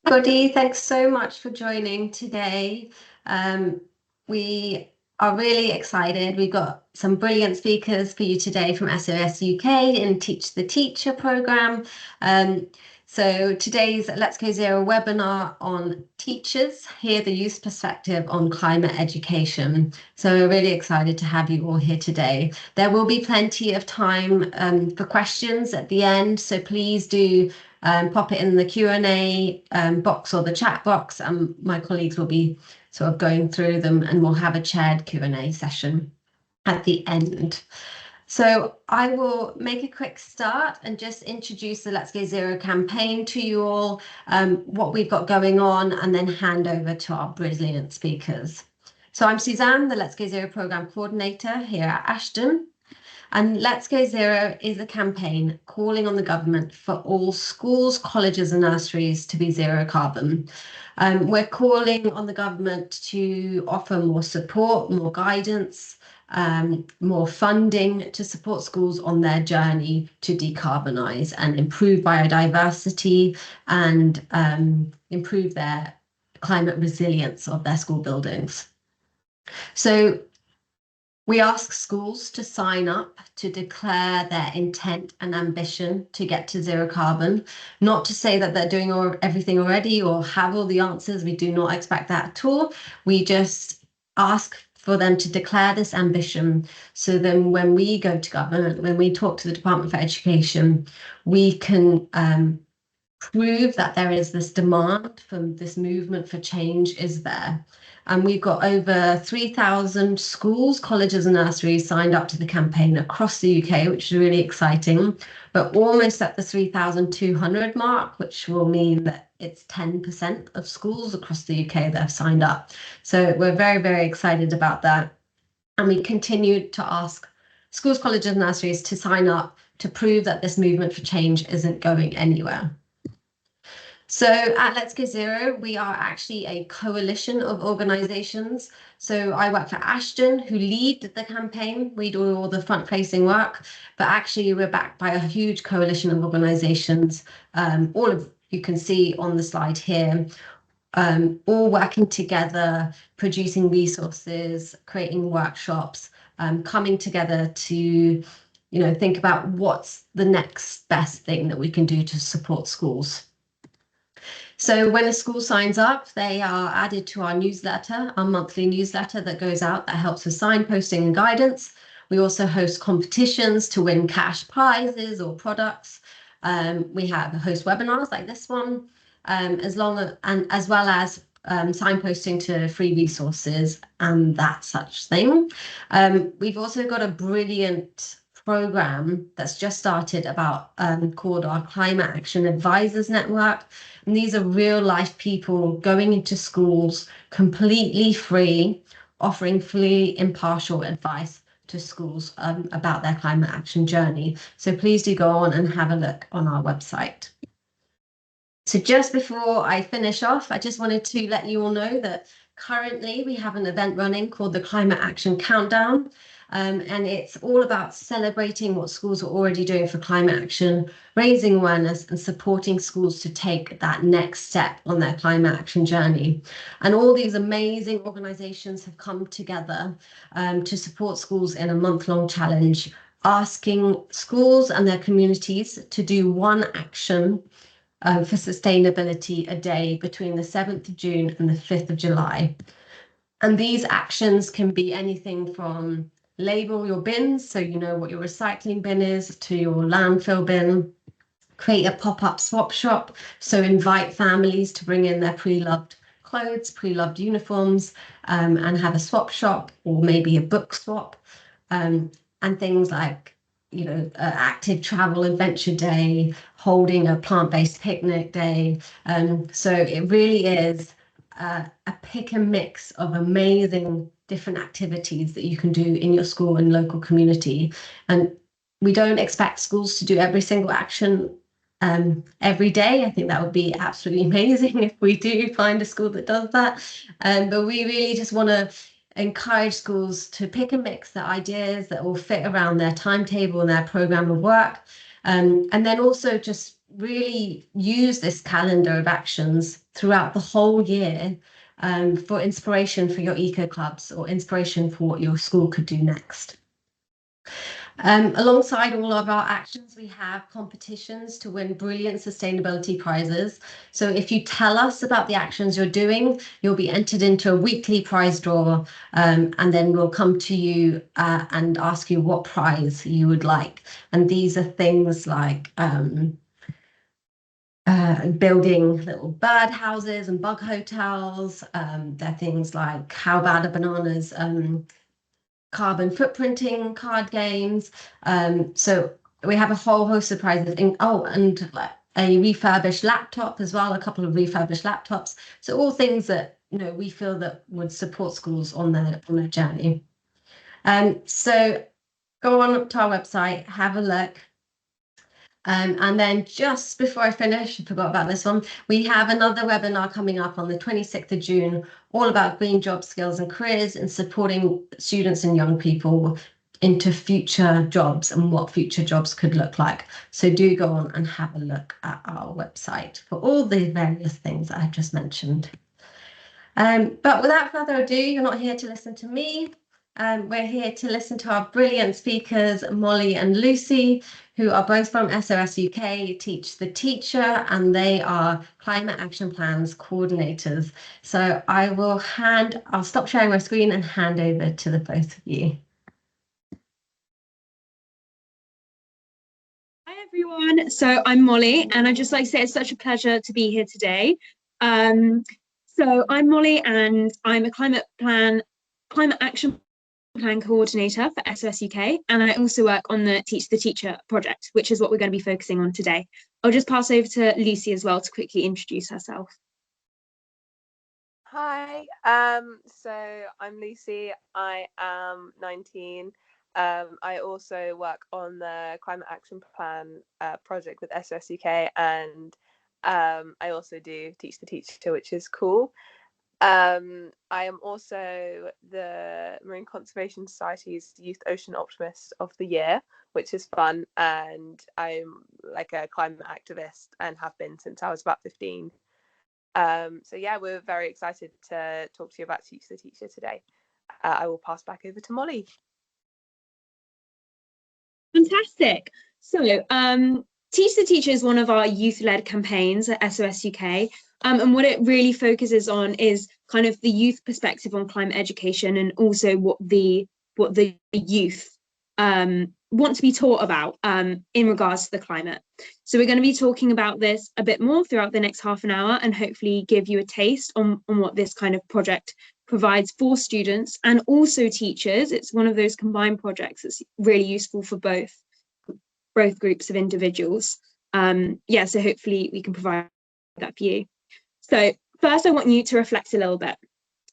Everybody, thanks so much for joining today. We are really excited. We've got some brilliant speakers for you today from SOS UK in Teach the Teacher programme. So today's Let's Go Zero webinar on teachers, hear the youth perspective on climate education. So we're really excited to have you all here today. There will be plenty of time for questions at the end, so please do pop it in the Q&A box or the chat box, and my colleagues will be sort of going through them, and we'll have a chaired Q&A session at the end. So I will make a quick start and just introduce the Let's Go Zero campaign to you all, what we've got going on, and then hand over to our brilliant speakers. So I'm Suzanne, the Let's Go Zero programme coordinator here at Ashton. And Let's Go Zero is a campaign calling on the government for all schools, colleges and nurseries to be zero carbon. We're calling on the government to offer more support, more guidance, more funding to support schools on their journey to decarbonise and improve biodiversity and improve their climate resilience of their school buildings. So we ask schools to sign up to declare their intent and ambition to get to zero carbon. Not to say that they're doing everything already or have all the answers. We do not expect that at all. We just ask for them to declare this ambition. So then when we go to government, when we talk to the Department for Education, we can prove that there is this demand from this movement for change is there. And we've got over 3,000 schools, colleges and nurseries signed up to the campaign across the UK, which is really exciting, but almost at the 3,200 mark, which will mean that it's 10% of schools across the UK that have signed up. So we're very, very excited about that. And we continue to ask schools, colleges and nurseries to sign up to prove that this movement for change isn't going anywhere. So at Let's Go Zero, we are actually a coalition of organisations. So I work for Ashton, who lead the campaign. We do all the front-facing work, but actually we're backed by a huge coalition of organisations, all of you can see on the slide here, all working together, producing resources, creating workshops, coming together to think about what's the next best thing that we can do to support schools. So when a school signs up, they are added to our newsletter, our monthly newsletter that goes out that helps with signposting and guidance. We also host competitions to win cash prizes or products. We host webinars like this one, as well as signposting to free resources and that such thing. We've also got a brilliant program that's just started called our Climate Action Advisors Network. And these are real life people going into schools completely free, offering free, impartial advice to schools about their climate action journey. So please do go on and have a look on our website. So just before I finish off, I just wanted to let you all know that currently we have an event running called the Climate Action Countdown. And it's all about celebrating what schools are already doing for climate action, raising awareness and supporting schools to take that next step on their climate action journey. And all these amazing organisations have come together to support schools in a month-long challenge, asking schools and their communities to do one action for sustainability a day between the 7th of June and the 5th of July. And these actions can be anything from label your bins so you know what your recycling bin is, to your landfill bin, create a pop-up swap shop, so invite families to bring in their pre-loved clothes, pre-loved uniforms, and have a swap shop or maybe a book swap, and things like active travel adventure day, holding a plant-based picnic day. So it really is a pick and mix of amazing different activities that you can do in your school and local community. And we don't expect schools to do every single action every day. I think that would be absolutely amazing if we do find a school that does that. But we really just want to encourage schools to pick and mix the ideas that will fit around their timetable and their program of work. And then also just really use this calendar of actions throughout the whole year for inspiration for your eco clubs or inspiration for what your school could do next. Alongside all of our actions, we have competitions to win brilliant sustainability prizes. So if you tell us about the actions you're doing, you'll be entered into a weekly prize draw, and then we'll come to you and ask you what prize you would like. And these are things like building little bird houses and bug hotels. They're things like how bad are bananas carbon footprinting card games. So we have a whole host of prizes. And a refurbished laptop as well, a couple of refurbished laptops. So all things that we feel that would support schools on their journey. So go on to our website, have a look. And then just before I finish, I forgot about this one, we have another webinar coming up on the 26th of June, all about green job skills and careers and supporting students and young people into future jobs and what future jobs could look like. So do go on and have a look at our website for all the various things that I've just mentioned. But without further ado, you're not here to listen to me. We're here to listen to our brilliant speakers, Molly and Lucy, who are both from SOS UK, Teach the Teacher, and they are Climate Action Plans coordinators. So I'll stop sharing my screen and hand over to the both of you. Hi everyone, so I'm Molly and I'd just like to say it's such a pleasure to be here today. So I'm Molly and I'm a climate action plan coordinator for SOS UK, and I also work on the Teach the Teacher project, which is what we're going to be focusing on today. I'll just pass over to Lucy as well to quickly introduce herself. Hi, so I'm Lucy, I am 19. I also work on the Climate Action Plan project with SOS UK, and I also do Teach the Teacher, which is cool. I am also the Marine Conservation Society's Youth Ocean Optimist of the Year, which is fun, and I'm like a climate activist and have been since I was about 15. So yeah, we're very excited to talk to you about Teach the Teacher today. I will pass back over to Molly. Fantastic. So Teach the Teacher is one of our youth-led campaigns at SOS UK, and what it really focuses on is kind of the youth perspective on climate education, and also what the youth want to be taught about in regards to the climate. So we're going to be talking about this a bit more throughout the next half an hour, and hopefully give you a taste on what this kind of project provides for students and also teachers. It's one of those combined projects that's really useful for both groups of individuals. Yeah, so hopefully we can provide that for you. So first I want you to reflect a little bit.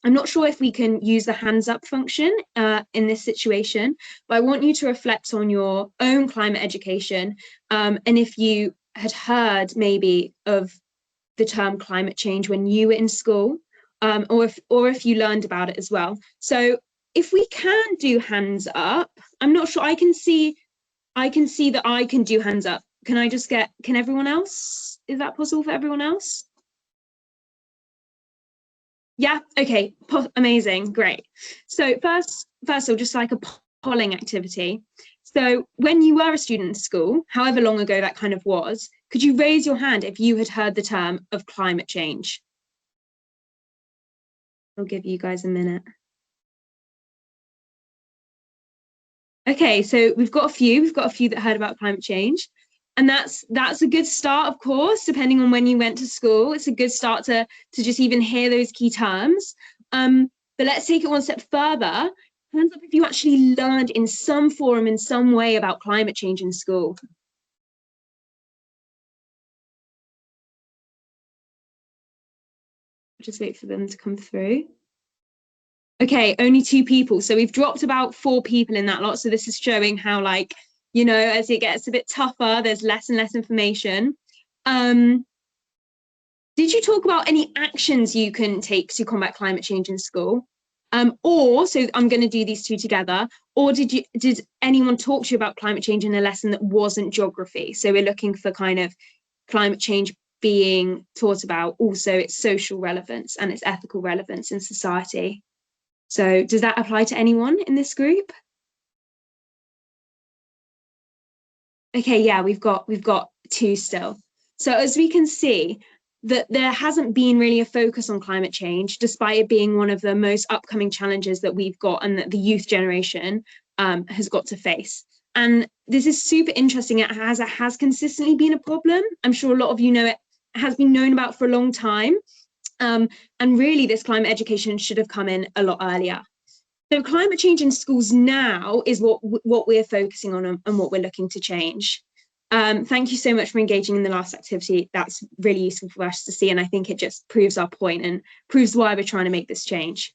I'm not sure if we can use the hands up function in this situation, but I want you to reflect on your own climate education, and if you had heard maybe of the term climate change when you were in school, or if you learned about it as well. So if we can do hands up, I'm not sure, I can see that I can do hands up. Can everyone else? Is that possible for everyone else? Yeah, okay, amazing, great. So first of all, just like a polling activity. So when you were a student in school, however long ago that kind of was, could you raise your hand if you had heard the term of climate change? I'll give you guys a minute. Okay, so we've got a few that heard about climate change. And that's a good start, of course, depending on when you went to school. It's a good start to just even hear those key terms. But let's take it one step further. Hands up if you actually learned in some forum, in some way, about climate change in school. Just wait for them to come through. Okay, only 2 people. So we've dropped about 4 people in that lot. So this is showing how, like, you know, as it gets a bit tougher, there's less and less information. Did you talk about any actions you can take to combat climate change in school? Or, so I'm going to do these 2 together, or did anyone talk to you about climate change in a lesson that wasn't geography? So we're looking for kind of climate change being taught about, also its social relevance and its ethical relevance in society. So does that apply to anyone in this group? Okay, yeah, we've got 2 still. So as we can see, that there hasn't been really a focus on climate change, despite it being one of the most upcoming challenges that we've got and that the youth generation has got to face. And this is super interesting it has consistently been a problem. I'm sure a lot of you know it has been known about for a long time. And really, this climate education should have come in a lot earlier. So climate change in schools now is what we're focusing on and what we're looking to change. Thank you so much for engaging in the last activity. That's really useful for us to see, and I think it just proves our point and proves why we're trying to make this change.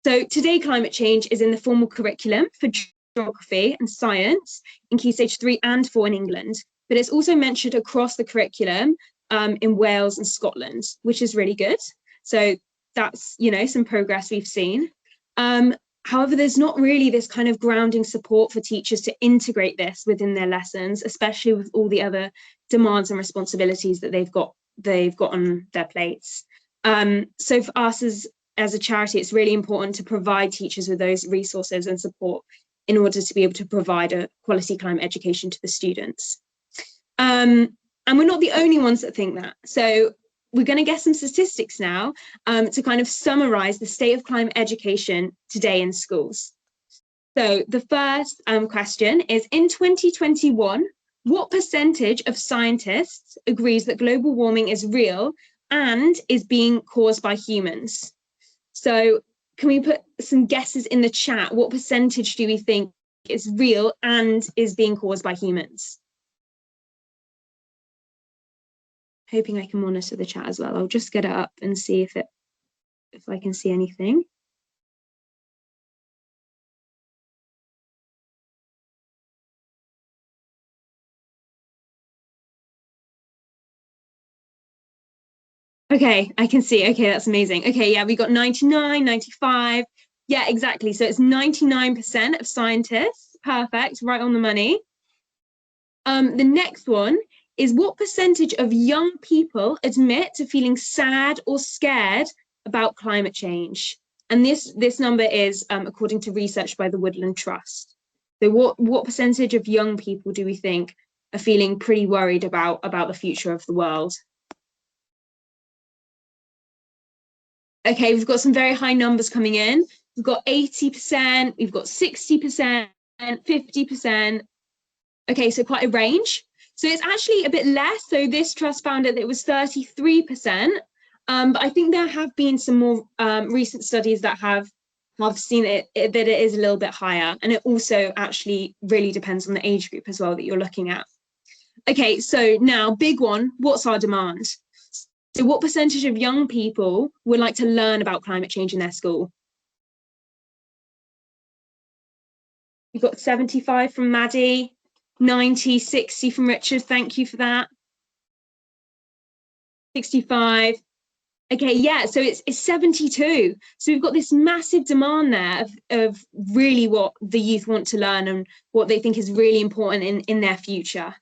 So today, climate change is in the formal curriculum for geography and science in Key Stage 3 and 4 in England, but it's also mentioned across the curriculum in Wales and Scotland, which is really good. So that's, you know, some progress we've seen. However, there's not really this kind of grounding support for teachers to integrate this within their lessons, especially with all the other demands and responsibilities that they've got on their plates. So for us as a charity, it's really important to provide teachers with those resources and support in order to be able to provide a quality climate education to the students. And we're not the only ones that think that. So we're going to get some statistics now to kind of summarize the state of climate education today in schools. So the first question is, in 2021, what percentage of scientists agrees that global warming is real and is being caused by humans? So can we put some guesses in the chat? What percentage do we think is real and is being caused by humans? Hoping I can monitor the chat as well. I'll just get it up and see if I can see anything. Okay, I can see. Okay, that's amazing. Okay, yeah, we got 99, 95. Yeah, exactly. So it's 99% of scientists. Perfect, right on the money. The next one is, what percentage of young people admit to feeling sad or scared about climate change? And this number is according to research by the Woodland Trust. So what percentage of young people do we think are feeling pretty worried about the future of the world? Okay, we've got some very high numbers coming in. We've got 80%, we've got 60%, 50%. Okay, so quite a range. So it's actually a bit less. So this trust found that it was 33%. But I think there have been some more recent studies that have seen that it is a little bit higher. And it also actually really depends on the age group as well that you're looking at. Okay, so now big one, what's our demand? So what percentage of young people would like to learn about climate change in their school? We've got 75 from Maddie, 90, 60 from Richard. Thank you for that. 65. Okay, yeah, so it's 72. So we've got this massive demand there of really what the youth want to learn and what they think is really important in their future.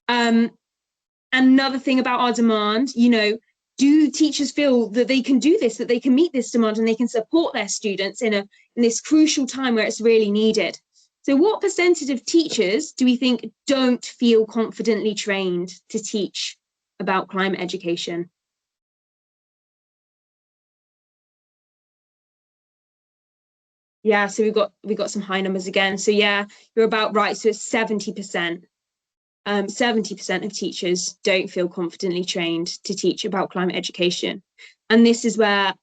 Another thing about our demand, you know, do teachers feel that they can do this, that they can meet this demand and they can support their students in this crucial time where it's really needed? So what percentage of teachers do we think don't feel confidently trained to teach about climate education? Yeah, so we got some high numbers again. So yeah, you're about right. So it's 70%. 70% of teachers don't feel confidently trained to teach about climate education. And this is where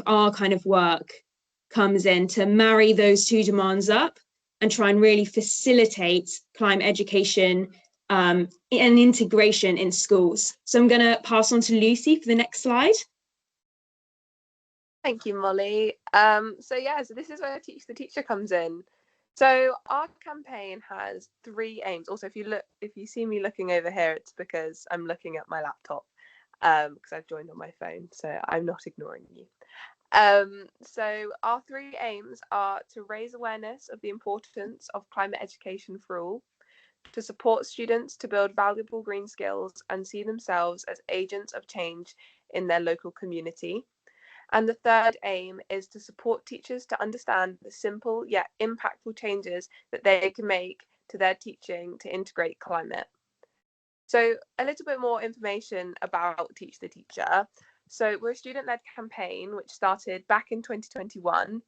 our work comes in to marry those two demands up and try and really facilitate climate education and integration in schools. So I'm going to pass on to Lucy for the next slide. Thank you, Molly. So this is where Teach the Teacher comes in. So our campaign has 3 aims. Also, if you see me looking over here, it's because I'm looking at my laptop because I've joined on my phone, so I'm not ignoring you. So our 3 aims are to raise awareness of the importance of climate education for all, to support students to build valuable green skills and see themselves as agents of change in their local community. And the third aim is to support teachers to understand the simple yet impactful changes that they can make to their teaching to integrate climate. So a little bit more information about Teach the Teacher. So we're a student-led campaign which started back in 2021,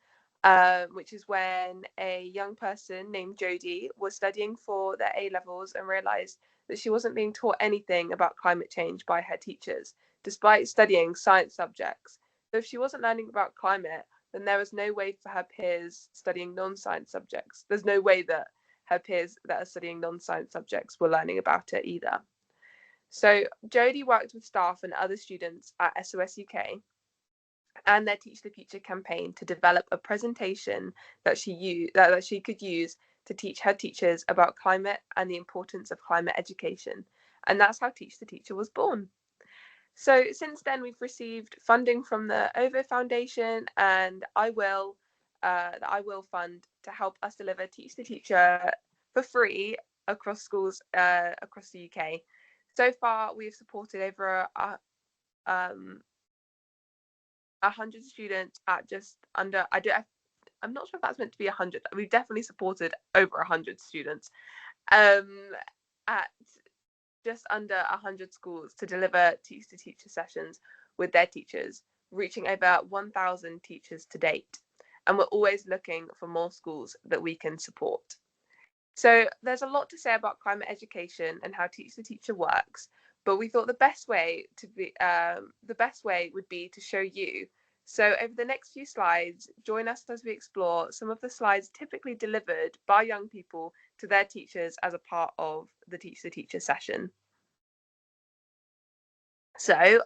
which is when a young person named Jodie was studying for their A-levels and realised that she wasn't being taught anything about climate change by her teachers, despite studying science subjects. So if she wasn't learning about climate, then there was no way for her peers studying non-science subjects. There's no way that her peers that are studying non-science subjects were learning about it either. So Jodie worked with staff and other students at SOS UK and their Teach the Future campaign to develop a presentation that she could use to teach her teachers about climate and the importance of climate education. And that's how Teach the Teacher was born. So since then, we've received funding from the OVO Foundation and the I Will Fund to help us deliver Teach the Teacher for free across schools across the UK. So far, we've supported over 100 students at just under. I'm not sure if that's meant to be 100. We've definitely supported over 100 students at just under 100 schools to deliver Teach the Teacher sessions with their teachers, reaching over 1,000 teachers to date. And we're always looking for more schools that we can support. So there's a lot to say about climate education and how Teach the Teacher works, but we thought the best way would be to show you. So over the next few slides, join us as we explore some of the slides typically delivered by young people to their teachers as a part of the Teach the Teacher session. So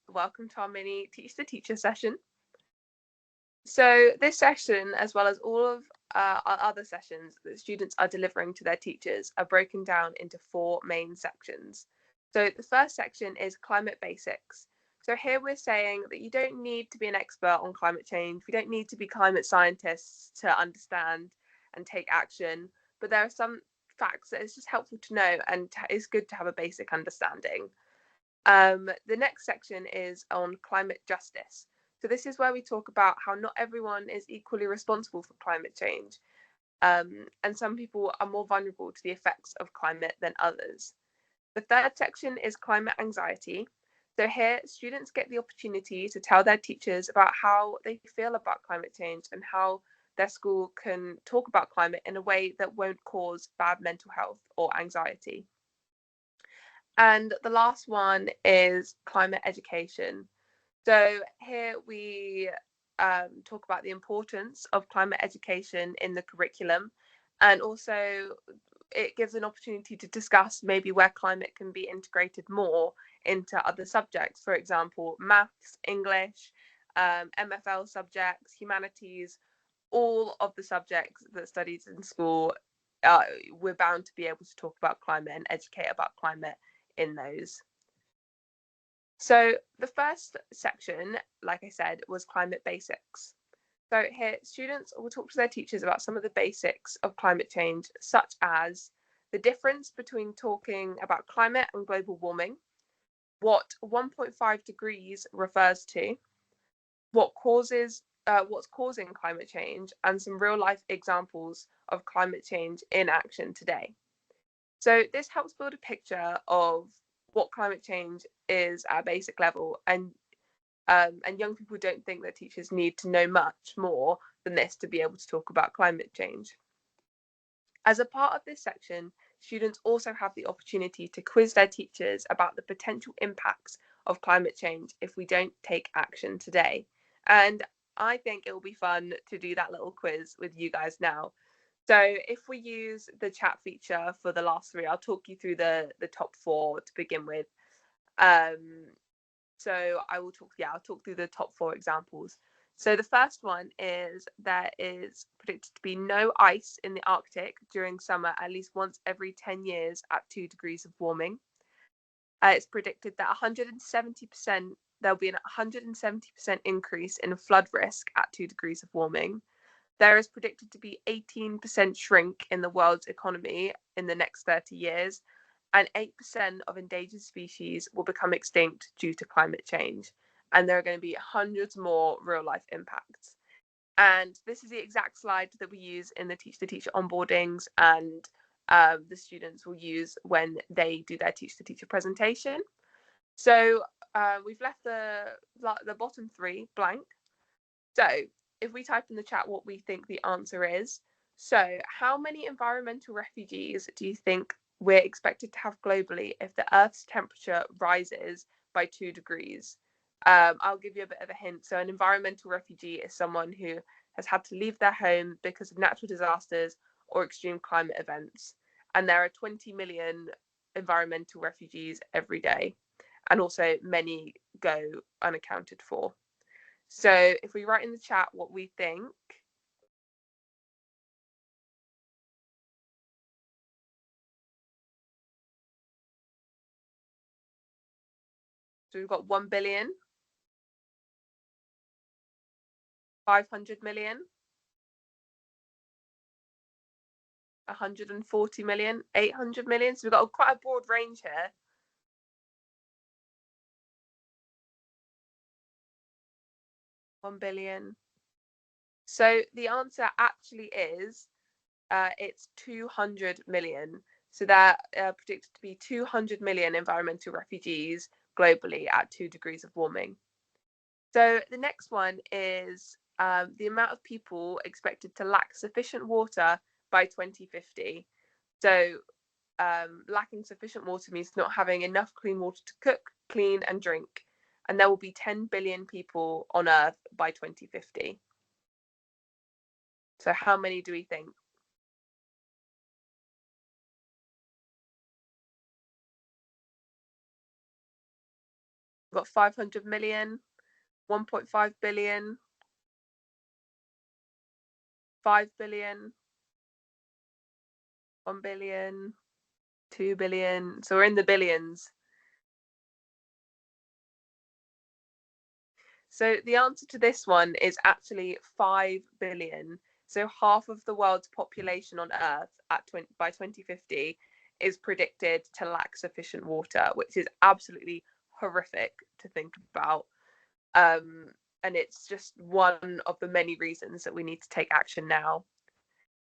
welcome to our mini Teach the Teacher session. So this session, as well as all of our other sessions that students are delivering to their teachers, are broken down into 4 main sections. So the first section is climate basics. So here we're saying that you don't need to be an expert on climate change. We don't need to be climate scientists to understand and take action, but there are some facts that it's just helpful to know and it's good to have a basic understanding. The next section is on climate justice. So this is where we talk about how not everyone is equally responsible for climate change, and some people are more vulnerable to the effects of climate than others. The third section is climate anxiety. So here, students get the opportunity to tell their teachers about how they feel about climate change and how their school can talk about climate in a way that won't cause bad mental health or anxiety. And the last one is climate education. So here we talk about the importance of climate education in the curriculum, and also it gives an opportunity to discuss maybe where climate can be integrated more into other subjects, for example, maths, English, MFL subjects, humanities, all of the subjects that studied in school, we're bound to be able to talk about climate and educate about climate in those. So the first section, like I said, was climate basics. So here, students will talk to their teachers about some of the basics of climate change, such as the difference between talking about climate and global warming, what 1.5 degrees refers to, what's causing climate change, and some real life examples of climate change in action today. So this helps build a picture of what climate change is at a basic level, and young people don't think that teachers need to know much more than this to be able to talk about climate change. As a part of this section, students also have the opportunity to quiz their teachers about the potential impacts of climate change if we don't take action today. And I think it will be fun to do that little quiz with you guys now. So if we use the chat feature for the last 3, I'll talk you through the top 4 to begin with. So I'll talk through the top 4 examples. So the first one is there is predicted to be no ice in the Arctic during summer at least once every 10 years at 2 degrees of warming. It's predicted that there'll be an 170% increase in flood risk at 2 degrees of warming. there is predicted to be 18% shrink in the world's economy in the next 30 years, and 8% of endangered species will become extinct due to climate change. And there are going to be hundreds more real life impacts. And this is the exact slide that we use in the Teach the Teacher onboardings, and the students will use when they do their Teach the Teacher presentation. So we've left the bottom three blank. So if we type in the chat what we think the answer is. So how many environmental refugees do you think we're expected to have globally if the Earth's temperature rises by 2 degrees? I'll give you a bit of a hint. So an environmental refugee is someone who has had to leave their home because of natural disasters or extreme climate events. And there are 20 million environmental refugees every day. And also many go unaccounted for. So if we write in the chat what we think. So we've got 1 billion, 500 million, 140 million, 800 million. So we've got quite a broad range here. $1 billion. So the answer actually is it's 200 million. So there are predicted to be 200 million environmental refugees globally at 2 degrees of warming. So the next one is the amount of people expected to lack sufficient water by 2050. So lacking sufficient water means not having enough clean water to cook, clean and drink. And there will be 10 billion people on Earth by 2050. So how many do we think? We've got 500 million, 1.5 billion, 5 billion, 1 billion, 2 billion. So we're in the billions. So the answer to this one is actually 5 billion. So half of the world's population on Earth by 2050 is predicted to lack sufficient water, which is absolutely horrific to think about. And it's just one of the many reasons that we need to take action now.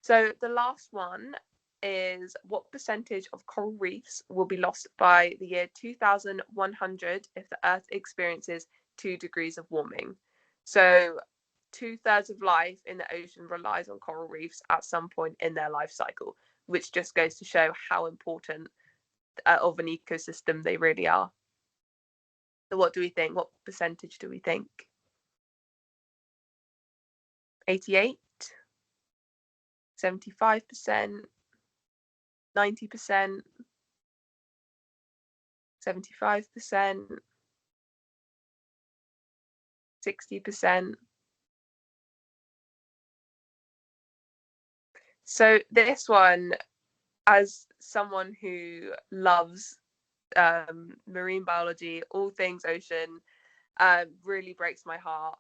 So the last one is, what percentage of coral reefs will be lost by the year 2100 if the Earth experiences 2 degrees of warming? So 2/3 of life in the ocean relies on coral reefs at some point in their life cycle, which just goes to show how important of an ecosystem they really are. So what do we think? What percentage do we think? 88, 75%, 90%, 75%, 60%. So this one, as someone who loves marine biology, all things ocean, really breaks my heart.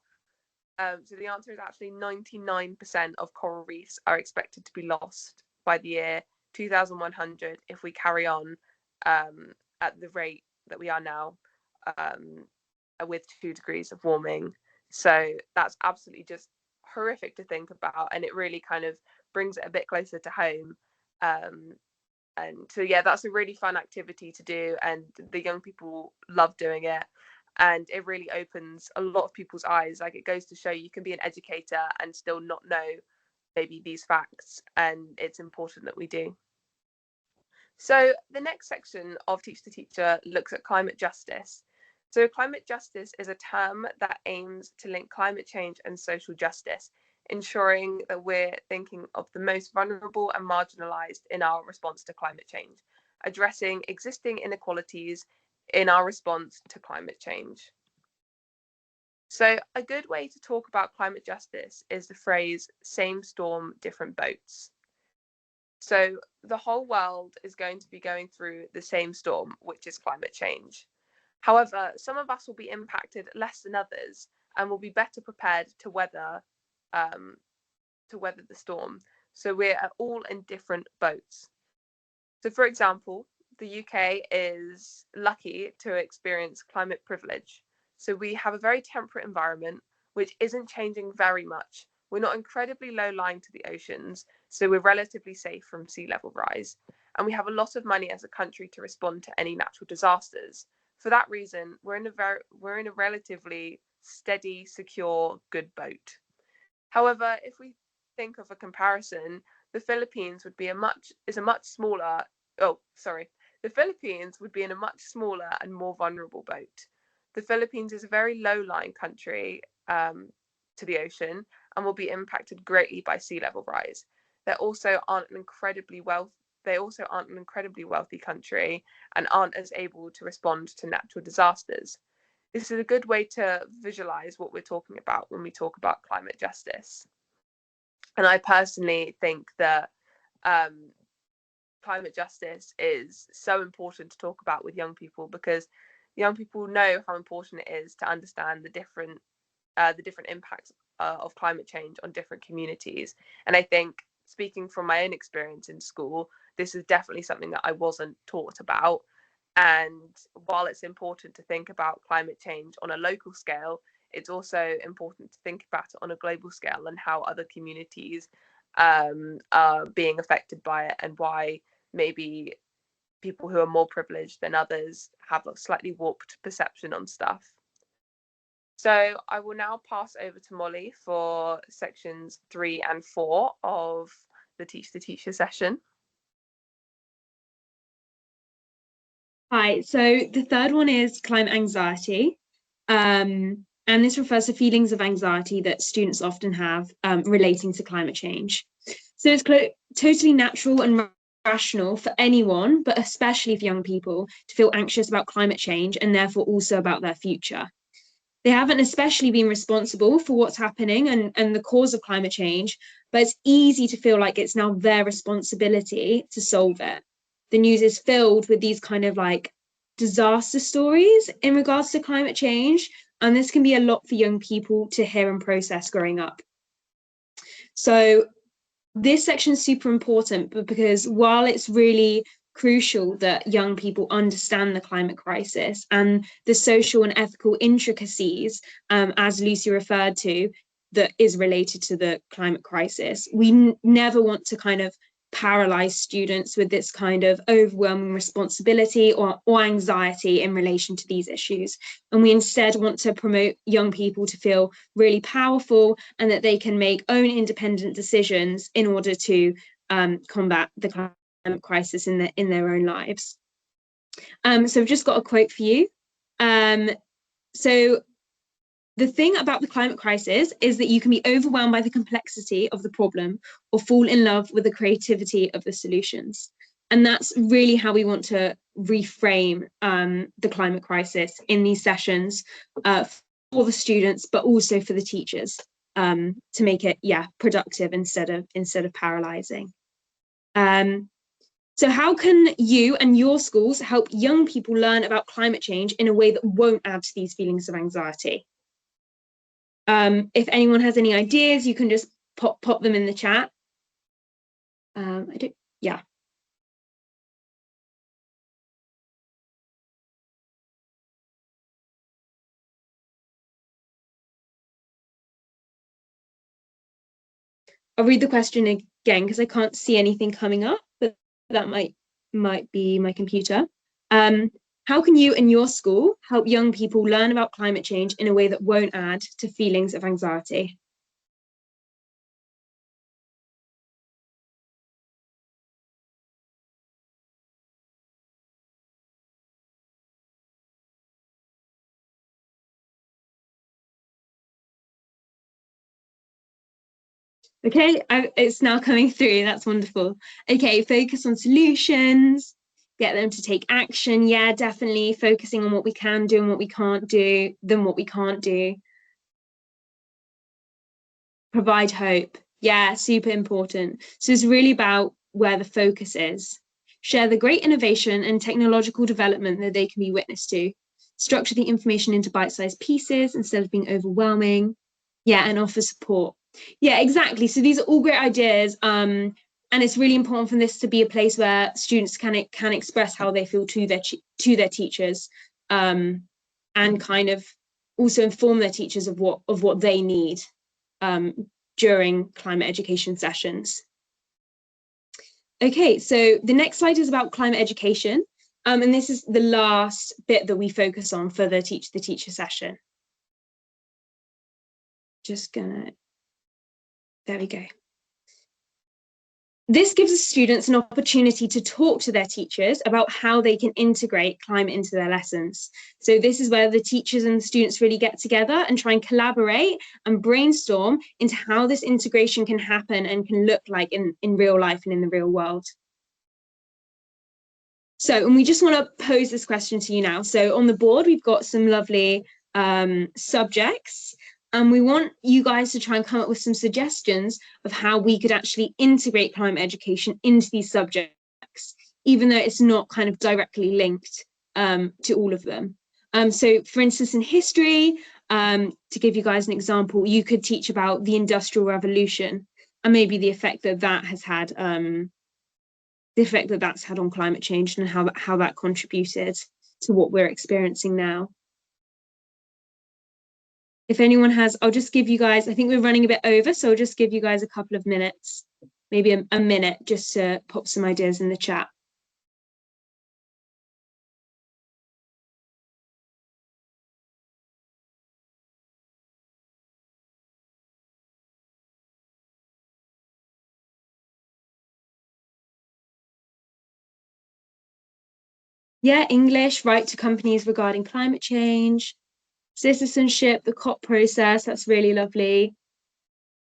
So the answer is actually 99% of coral reefs are expected to be lost by the year 2100 if we carry on at the rate that we are now, with 2 degrees of warming. So that's absolutely just horrific to think about, and it really kind of brings it a bit closer to home. And so yeah, that's a really fun activity to do, and the young people love doing it, and it really opens a lot of people's eyes. Like, it goes to show you can be an educator and still not know maybe these facts, and it's important that we do. So the next section of Teach the Teacher looks at climate justice. So climate justice is a term that aims to link climate change and social justice, ensuring that we're thinking of the most vulnerable and marginalized in our response to climate change, addressing existing inequalities in our response to climate change. So a good way to talk about climate justice is the phrase "same storm, different boats." So the whole world is going to be going through the same storm, which is climate change. However, some of us will be impacted less than others and will be better prepared to weather to weather the storm. So we're all in different boats. So for example, the UK is lucky to experience climate privilege. So we have a very temperate environment, which isn't changing very much. We're not incredibly low lying to the oceans, so we're relatively safe from sea level rise. And we have a lot of money as a country to respond to any natural disasters. For that reason, we're in a relatively steady, secure, good boat. However, if we think of a comparison, the Philippines would be a much smaller. Oh, sorry. The Philippines would be in a much smaller and more vulnerable boat. The Philippines is a very low-lying country to the ocean and will be impacted greatly by sea level rise. They also aren't an incredibly wealthy country and aren't as able to respond to natural disasters. This is a good way to visualize what we're talking about when we talk about climate justice. And I personally think that climate justice is so important to talk about with young people, because young people know how important it is to understand the different impacts of climate change on different communities. And I think, speaking from my own experience in school, this is definitely something that I wasn't taught about. And while it's important to think about climate change on a local scale, it's also important to think about it on a global scale and how other communities are being affected by it, and why maybe people who are more privileged than others have a slightly warped perception on stuff. So I will now pass over to Molly for sections 3 and 4 of the Teach the Teacher session. Hi, so the third one is climate anxiety. And this refers to feelings of anxiety that students often have relating to climate change. So it's totally natural and rational for anyone, but especially for young people, to feel anxious about climate change and therefore also about their future. They haven't especially been responsible for what's happening and the cause of climate change, but it's easy to feel like it's now their responsibility to solve it. The news is filled with these kind of like disaster stories in regards to climate change, and this can be a lot for young people to hear and process growing up. So this section is super important, because while it's really crucial that young people understand the climate crisis and the social and ethical intricacies, as Lucy referred to, that is related to the climate crisis, we never want to kind of paralyze students with this kind of overwhelming responsibility or anxiety in relation to these issues. And we instead want to promote young people to feel really powerful and that they can make own independent decisions in order to combat the climate crisis in their own lives. So I've just got a quote for you. So the thing about the climate crisis is that you can be overwhelmed by the complexity of the problem or fall in love with the creativity of the solutions. And that's really how we want to reframe the climate crisis in these sessions for the students, but also for the teachers, to make it, productive instead of paralyzing. So how can you and your schools help young people learn about climate change in a way that won't add to these feelings of anxiety? If anyone has any ideas, you can just pop them in the chat. I'll read the question again because I can't see anything coming up, but that might be my computer. How can you and your school help young people learn about climate change in a way that won't add to feelings of anxiety? Okay, it's now coming through. That's wonderful. Okay, focus on solutions, get them to take action. Yeah, definitely focusing on what we can do and what we can't do, then what we can't do. Provide hope. Yeah, super important. So it's really about where the focus is. Share the great innovation and technological development that they can be witness to. Structure the information into bite-sized pieces instead of being overwhelming. Yeah, and offer support. Yeah, exactly. So these are all great ideas. And it's really important for this to be a place where students can express how they feel to their teachers, and kind of also inform their teachers of what they need during climate education sessions. Okay, so the next slide is about climate education. And this is the last bit that we focus on for the teacher session. There we go. This gives students an opportunity to talk to their teachers about how they can integrate climate into their lessons. So this is where the teachers and the students really get together and try and collaborate and brainstorm into how this integration can happen and can look like in real life and in the real world. So, and we just want to pose this question to you now. So on the board, we've got some lovely subjects, and we want you guys to try and come up with some suggestions of how we could actually integrate climate education into these subjects, even though it's not kind of directly linked to all of them. So for instance, in history, to give you guys an example, you could teach about the Industrial Revolution and maybe the effect that has had on climate change and how that contributed to what we're experiencing now. If anyone has, I'll just give you guys, I think we're running a bit over, so I'll just give you guys a couple of minutes, maybe a minute, just to pop some ideas in the chat. Yeah, English, write to companies regarding climate change, citizenship, the COP process, that's really lovely.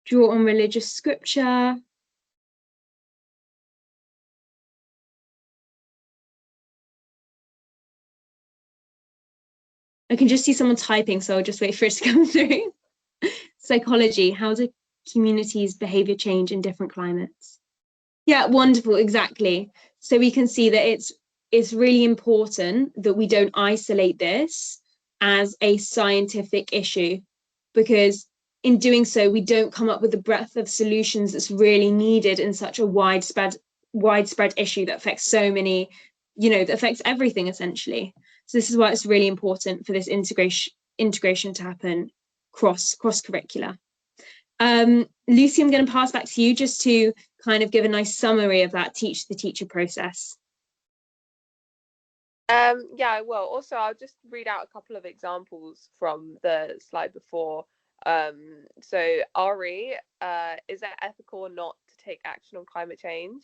Draw on religious scripture. I can just see someone typing, so I'll just wait for it to come through. Psychology, how do communities' behavior change in different climates? Yeah, wonderful, exactly. So we can see that it's really important that we don't isolate this as a scientific issue, because in doing so, we don't come up with the breadth of solutions that's really needed in such a widespread issue that affects so many, that affects everything essentially. So this is why it's really important for this integration to happen cross curricular. Lucy, I'm going to pass back to you just to kind of give a nice summary of that teach the teacher process. Yeah, I will. Also, I'll just read out a couple of examples from the slide before. So RE, is it ethical or not to take action on climate change?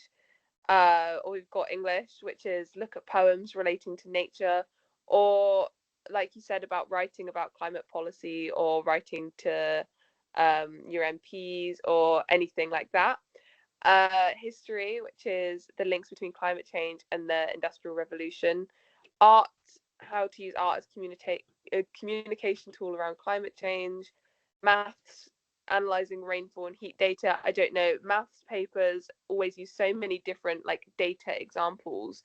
Or we've got English, which is look at poems relating to nature, or like you said about writing about climate policy or writing to your MPs or anything like that. History, which is the links between climate change and the Industrial Revolution. Art, how to use art as a communication tool around climate change. Maths, analyzing rainfall and heat data. I don't know, maths papers always use so many different like data examples.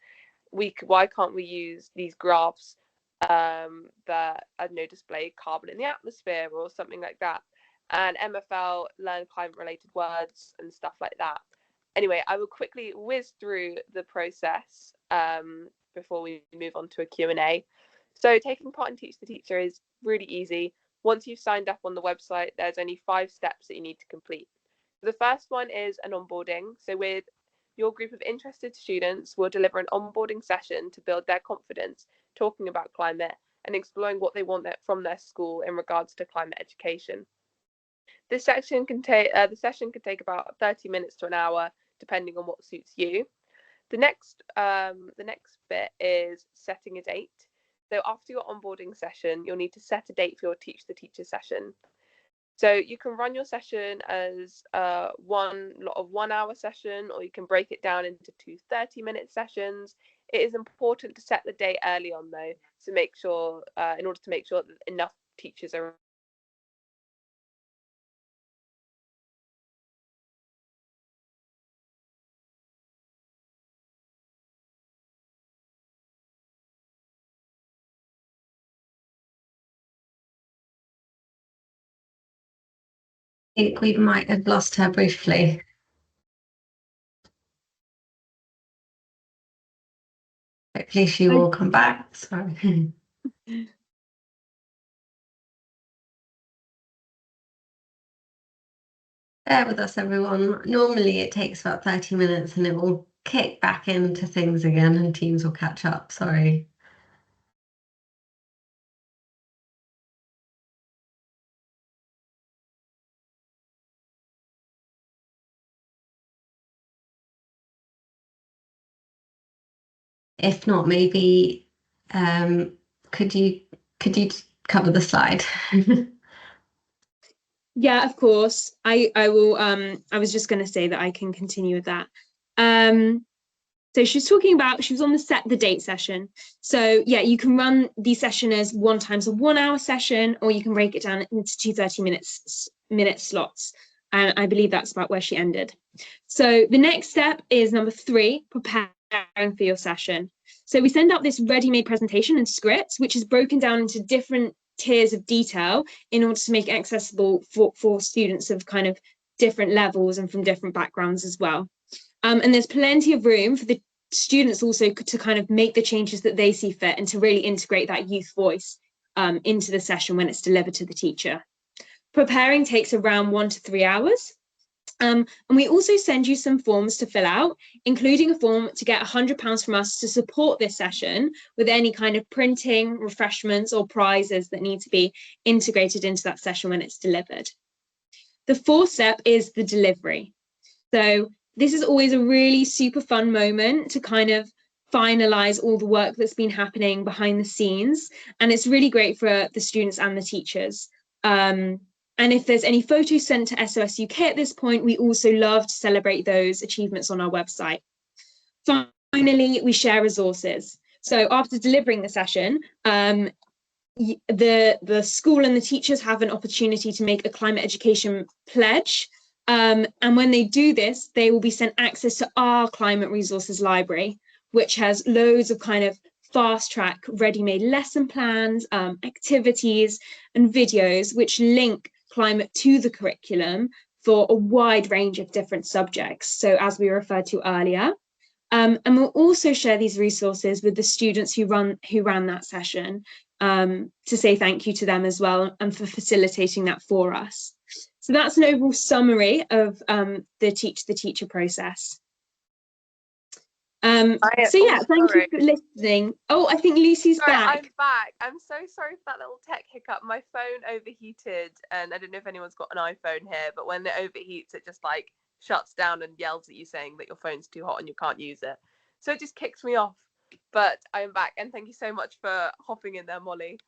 Why can't we use these graphs that, I don't know, display carbon in the atmosphere or something like that? And MFL, learn climate related words and stuff like that. Anyway, I will quickly whiz through the process before we move on to a Q&A. So taking part in Teach the Teacher is really easy. Once you've signed up on the website, there's only 5 steps that you need to complete. The first one is an onboarding. So with your group of interested students, we'll deliver an onboarding session to build their confidence talking about climate and exploring what they want from their school in regards to climate education. The session can take about 30 minutes to an hour, depending on what suits you. The next bit is setting a date. So after your onboarding session, you'll need to set a date for your Teach the Teacher session. So you can run your session as one 1 hour session, or you can break it down into 2 30-minute sessions. It is important to set the date early on though, to make sure, in order to make sure that enough teachers are think we might have lost her briefly. Hopefully she will come back. Sorry. Bear with us, everyone. Normally it takes about 30 minutes and it will kick back into things again and Teams will catch up. Sorry. If not, maybe could you cover the slide? Yeah, of course. I will I was just going to say that I can continue with that. So she was on the set the date session. So yeah, you can run the session as one times a 1 hour session, or you can break it down into two 30 minute slots. And I believe that's about where she ended. So the next step is number 3, preparing for your session. So we send out this ready-made presentation and script, which is broken down into different tiers of detail in order to make it accessible for students of kind of different levels and from different backgrounds as well. And there's plenty of room for the students also to kind of make the changes that they see fit and to really integrate that youth voice into the session when it's delivered to the teacher. Preparing takes around 1 to 3 hours. And we also send you some forms to fill out, including a form to get £100 from us to support this session with any kind of printing, refreshments, or prizes that need to be integrated into that session when it's delivered. The 4th step is the delivery. So this is always a really super fun moment to kind of finalize all the work that's been happening behind the scenes. And it's really great for the students and the teachers. And if there's any photos sent to SOS UK at this point, we also love to celebrate those achievements on our website. Finally, we share resources. So after delivering the session, the school and the teachers have an opportunity to make a climate education pledge. And when they do this, they will be sent access to our climate resources library, which has loads of kind of fast track ready-made lesson plans, activities and videos which link climate to the curriculum for a wide range of different subjects. So as we referred to earlier, and we'll also share these resources with the students who ran that session to say thank you to them as well and for facilitating that for us. So that's an overall summary of the Teach the Teacher process. So yeah, thank you for listening. Oh, I think Lucy's back. I'm back. I'm so sorry for that little tech hiccup. My phone overheated, and I don't know if anyone's got an iPhone here, but when it overheats, it just like shuts down and yells at you saying that your phone's too hot and you can't use it. So it just kicks me off. But I'm back, and thank you so much for hopping in there, Molly.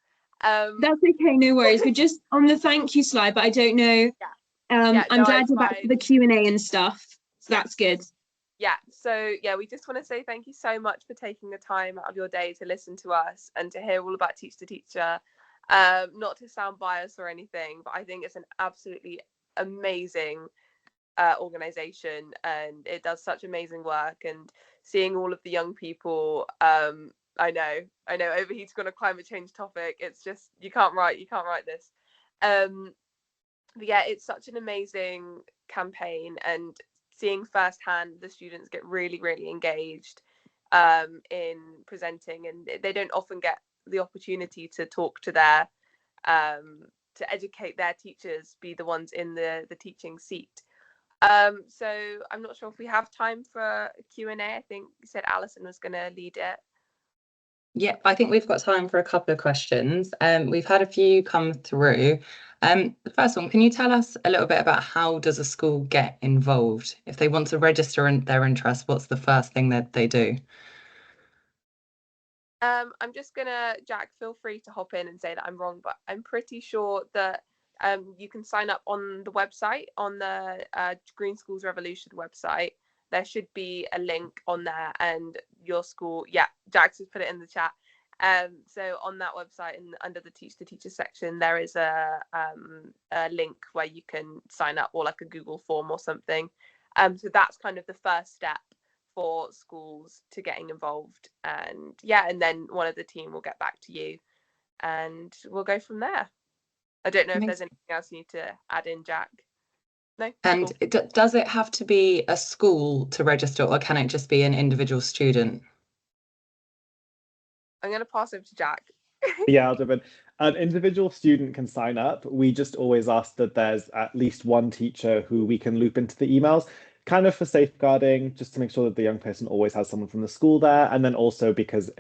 That's okay, no worries. We're just on the thank you slide, but I don't know. I'm glad you're back for the Q&A and stuff. So that's good. Yeah, so yeah, we just want to say thank you so much for taking the time out of your day to listen to us and to hear all about Teach the Teacher. Not to sound biased or anything, but I think it's an absolutely amazing organization, and it does such amazing work. And seeing all of the young people, I know overheating on a climate change topic, it's just you can't write this. But yeah, it's such an amazing campaign, and seeing firsthand the students get really, really engaged in presenting, and they don't often get the opportunity to talk to their to educate their teachers, be the ones in the teaching seat. So I'm not sure if we have time for a Q&A. I think you said Alison was going to lead it. Yeah, I think we've got time for a couple of questions. We've had a few come through. The first one, can you tell us a little bit about how does a school get involved? If they want to register their interest, what's the first thing that they do? I'm just gonna, Jack, feel free to hop in and say that I'm wrong, but I'm pretty sure that you can sign up on the website, on the Green Schools Revolution website. There should be a link on there, and your school, yeah, Jack's just put it in the chat. So on that website, and under the Teach the Teacher section, there is a link where you can sign up, or like a Google form or something. So that's kind of the first step for schools to getting involved, and yeah, and then one of the team will get back to you and we'll go from there. I don't know if there's anything else you need to add in, Jack. No. And Cool. does it have to be a school to register, or can it just be an individual student? I'm gonna pass over to Jack. Yeah, I'll jump in. An individual student can sign up. We just always ask that there's at least one teacher who we can loop into the emails, kind of for safeguarding, just to make sure that the young person always has someone from the school there. And then also because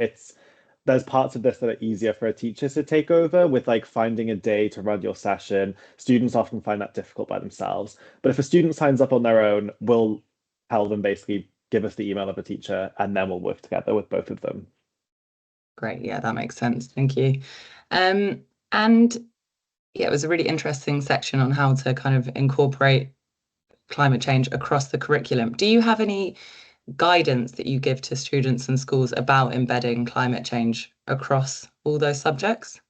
there's parts of this that are easier for a teacher to take over, with like finding a day to run your session. Students often find that difficult by themselves. But if a student signs up on their own, we'll tell them basically give us the email of a teacher, and then we'll work together with both of them. Great, yeah, that makes sense. Thank you. And yeah, it was a really interesting section on how to kind of incorporate climate change across the curriculum. Do you have any guidance that you give to students and schools about embedding climate change across all those subjects?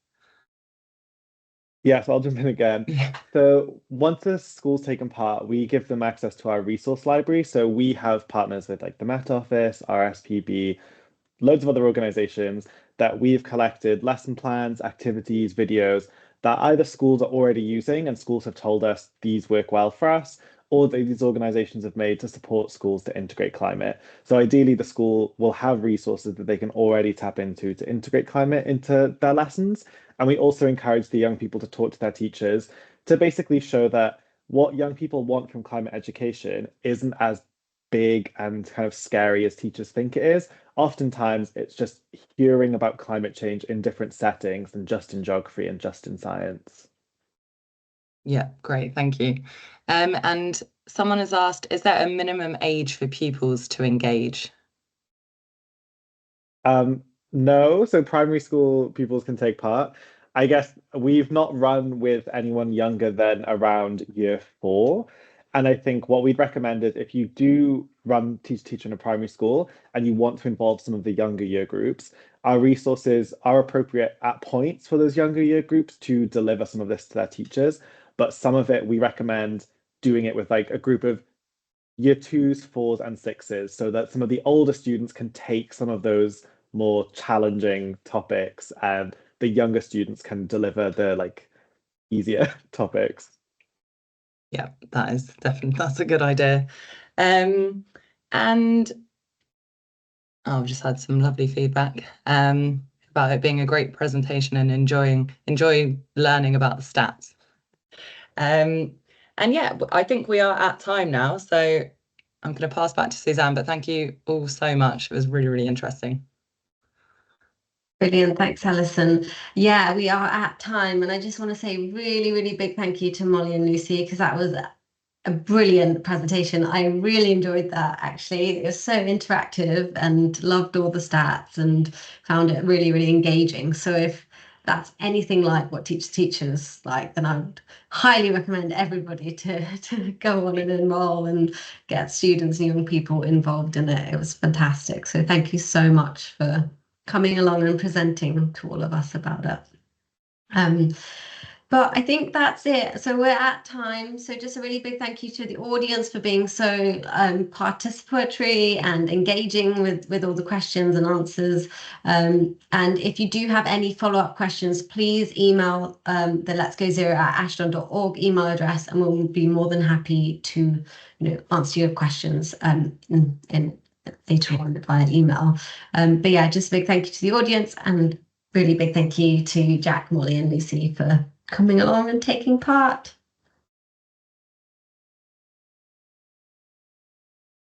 Yes, I'll jump in again. Yeah. So once the school's taken part, we give them access to our resource library. So we have partners with like the Met Office, RSPB, loads of other organizations that we've collected lesson plans, activities, videos that either schools are already using and schools have told us these work well for us, or that these organizations have made to support schools to integrate climate. So ideally, the school will have resources that they can already tap into to integrate climate into their lessons. And we also encourage the young people to talk to their teachers to basically show that what young people want from climate education isn't as big and kind of scary as teachers think it is. Oftentimes, it's just hearing about climate change in different settings than just in geography and just in science. Yeah, great, thank you. And someone has asked, is there a minimum age for pupils to engage? No, so primary school pupils can take part. I guess we've not run with anyone younger than around year 4. And I think what we'd recommend is if you do run Teach Teacher in a primary school and you want to involve some of the younger year groups, our resources are appropriate at points for those younger year groups to deliver some of this to their teachers. But some of it we recommend doing it with like a group of year 2s, 4s, and 6s, so that some of the older students can take some of those more challenging topics and the younger students can deliver the like easier topics. Yeah, that's a good idea. And I've just had some lovely feedback about it being a great presentation and enjoy learning about the stats. And yeah, I think we are at time now, so I'm going to pass back to Suzanne, but thank you all so much. It was really, really interesting. Brilliant. Thanks, Alison. Yeah, we are at time. And I just want to say really, really big thank you to Molly and Lucy, because that was a brilliant presentation. I really enjoyed that, actually. It was so interactive and loved all the stats and found it really, really engaging. So if that's anything like what Teach Teachers like, then I would highly recommend everybody to go on and enroll and get students and young people involved in it. It was fantastic. So thank you so much for coming along and presenting to all of us about it. But I think that's it. So we're at time. So just a really big thank you to the audience for being so participatory and engaging with all the questions and answers. And if you do have any follow-up questions, please email the Let's Go Zero at ashton.org email address, and we'll be more than happy to answer your questions in later on via email. But yeah, just a big thank you to the audience, and really big thank you to Jack, Molly, and Lucy for coming along and taking part.